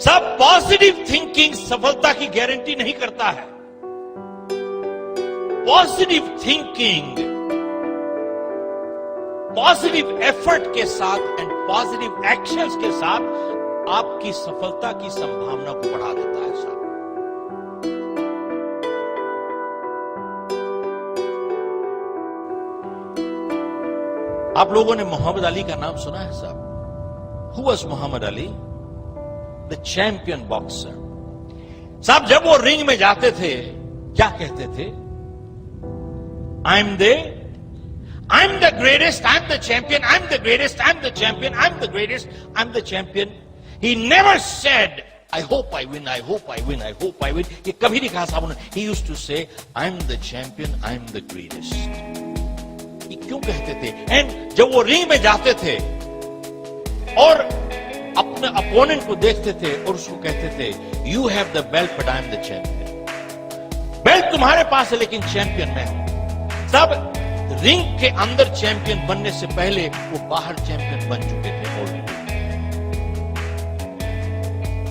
सब positive thinking सफलता की गारंटी नहीं करता है। पॉजिटिव थिंकिंग पॉजिटिव एफर्ट के साथ एंड पॉजिटिव एक्शंस के साथ आपकी सफलता की संभावना को बढ़ा देता है साहब। आप लोगों ने मोहम्मद अली का नाम सुना है साहब? Who was Mohammad Ali? The champion boxer. साहब जब वो रिंग में जाते थे क्या कहते थे? I'm the greatest, I'm the champion, I'm the greatest, I'm the champion, I'm the greatest, I'm the champion. He never said, I hope I win, I hope I win, I hope I win. ये कभी नहीं कहा साहब उन्होंने. He used to say, I'm the champion, I'm the greatest. ये क्यों कहते थे? एंड जब वो रिंग में जाते थे और अपने अपोनेंट को देखते थे और उसको कहते थे, You have the belt, but I'm the champion. Belt तुम्हारे पास है लेकिन चैंपियन मैं हूं. सब रिंग के अंदर चैंपियन बनने से पहले वो बाहर चैंपियन बन चुके थे already.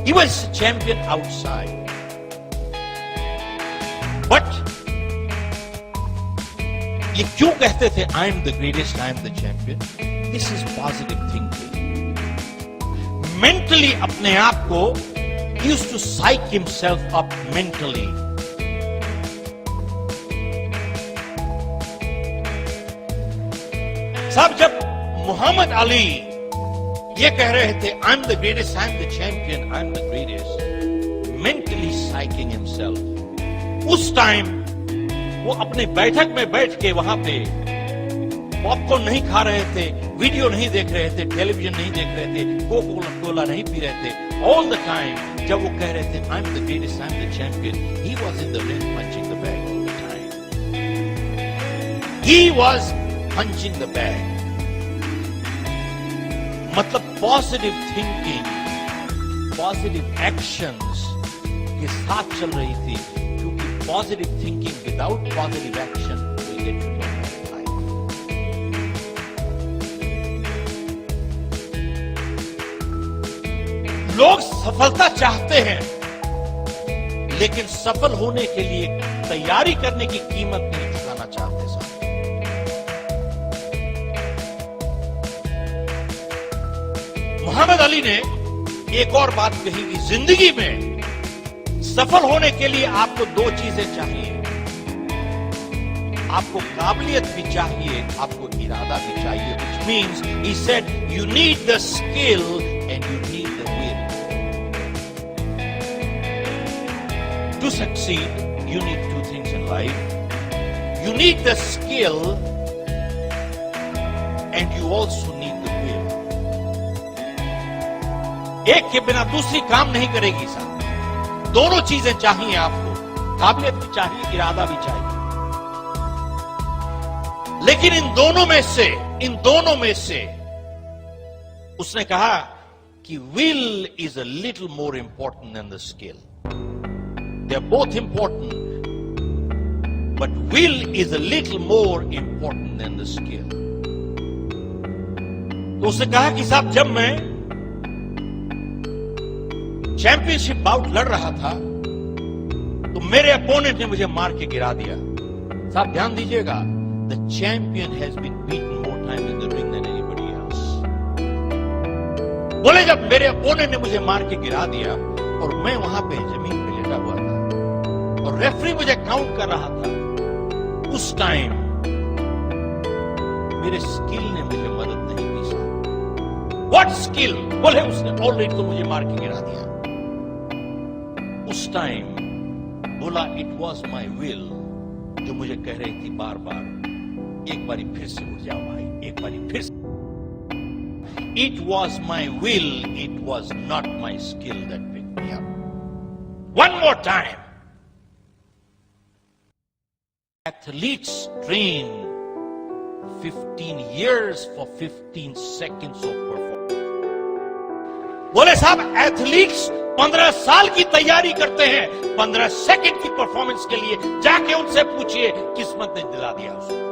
He was a champion outside. But ये क्यों कहते थे I am the greatest, I am the champion? This is positive thinking. Mentally अपने आप को he used to psych himself up mentally. साहब जब मोहम्मद अली ये कह रहे थे I am the greatest, I am the champion, I am the greatest, mentally psyching himself, उस टाइम वो अपने बैठक में बैठ के वहां पे पॉपकॉर्न नहीं खा रहे थे, वीडियो नहीं देख रहे थे, टेलीविजन नहीं देख रहे थे, कोका-कोला नहीं पी रहे थे. ऑल द टाइम जब वो कह रहे थे I am the greatest, I am the champion, he was in the ring punching the bag all the time. He was punching the bag. मतलब पॉजिटिव थिंकिंग, पॉजिटिव एक्शंस के साथ चल रही थी, क्योंकि positive thinking without positive action will get you in life. लोग सफलता चाहते हैं लेकिन सफल होने के लिए तैयारी करने की कीमत नहीं चुकाना चाहते साहब. मोहम्मद अली ने एक और बात कही कि जिंदगी में सफल होने के लिए आपको दो चीजें चाहिए. आपको काबिलियत भी चाहिए, आपको इरादा भी चाहिए. Which means he said you need the skill and you need the will. To succeed, you need two things in life. You need the skill and you also need the will. एक के बिना दूसरी काम नहीं करेगी साहब. दोनों चीजें चाहिए आपको, काबिलियत भी चाहिए, इरादा भी चाहिए. लेकिन इन दोनों में से उसने कहा कि will is a little more important than the skill. They are both important but will is a little more important than the skill. तो उसने कहा कि साहब जब मैं चैंपियनशिप बाउट लड़ रहा था तो मेरे अपोनेंट ने मुझे मार के गिरा दिया. साहब ध्यान दीजिएगा, the champion has been beaten more time in the ring than anybody else. बोले जब मेरे अपोनेंट ने मुझे मार के गिरा दिया और मैं वहां पे जमीन पे लेटा हुआ था और रेफरी मुझे काउंट कर रहा था, उस टाइम मेरे स्किल ने मुझे मदद नहीं की साहब. What skill? बोले उसने ऑलरेडी तो मुझे मार के गिरा दिया. उस टाइम बोला इट वॉज माई विल जो मुझे कह रही थी बार बार, एक बारी फिर से उठ जाओ भाई, एक बारी फिर से. It was my will, it was not my skill that picked me up. One more time. Athletes train 15 years for 15 seconds of performance. बोले साहब एथलीट्स 15 साल की तैयारी करते हैं 15 सेकंड की परफॉर्मेंस के लिए. जाके उनसे पूछिए किस्मत ने दिला दिया उसको.